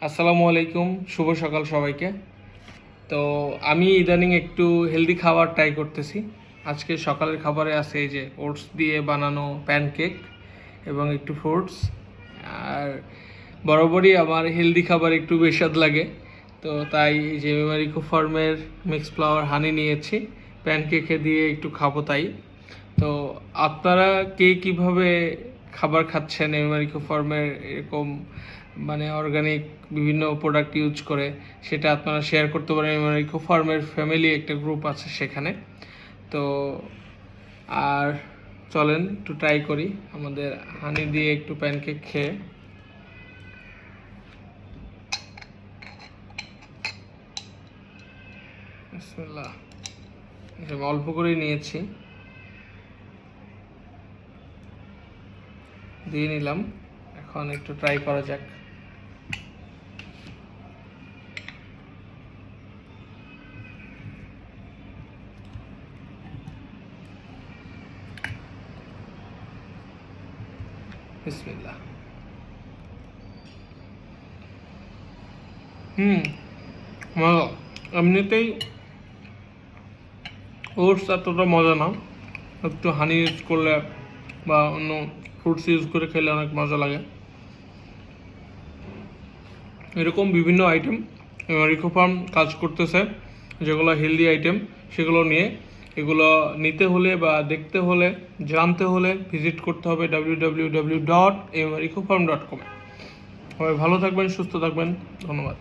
আসসালামু আলাইকুম, শুভ সকাল সবাইকে। তো আমি ইদানিং একটু হেলদি খাবার ট্রাই করতেছি। আজকে সকালের খাবারে আছে এই যে ওটস দিয়ে বানানো প্যানকেক এবং একটু ফ্রুটস। আর বরাবরই আমার হেলদি খাবার একটু বেস্বাদ লাগে, তো তাই এই যে মেমারিকো ফার্মের মিক্স ফ্লাওয়ার হানি নিয়েছি, প্যানকেকে দিয়ে একটু খাবো তাই। তো আপনারা কে কীভাবে খাবার খাচ্ছেন মেমারিকো ফার্মের এরকম মানে অর্গানিক বিভিন্ন প্রোডাক্ট ইউজ করে, সেটা আপনারা শেয়ার করতে পারেন। মেমারিকো ফার্মের ফ্যামিলি একটা গ্রুপ আছে সেখানে। তো আর চলেন একটু ট্রাই করি আমাদের হানি দিয়ে একটু প্যানকেক খেয়ে। বিসমিল্লাহ। অল্প করেই নিয়েছি, দিয়ে নিলাম। এখন একটু ট্রাই করা যাক। বিসমিল্লাহ। মজা। এমনিতেই ওটস এতটা মজা না, একটু হানি ইউজ করলে বা অন্য ফ্রুটস ইউজ করে খেলে অনেক মজা লাগে। এরকম বিভিন্ন আইটেম মেমারিকো ফার্ম কাজ করতেছে, যেগুলো হেলদি আইটেম, সেগুলো নিয়ে। এগুলো নিতে হলে বা দেখতে হলে, জানতে হলে ভিজিট করতে হবে www.emarikofarm.com। সবাই ভালো থাকবেন, সুস্থ থাকবেন। ধন্যবাদ।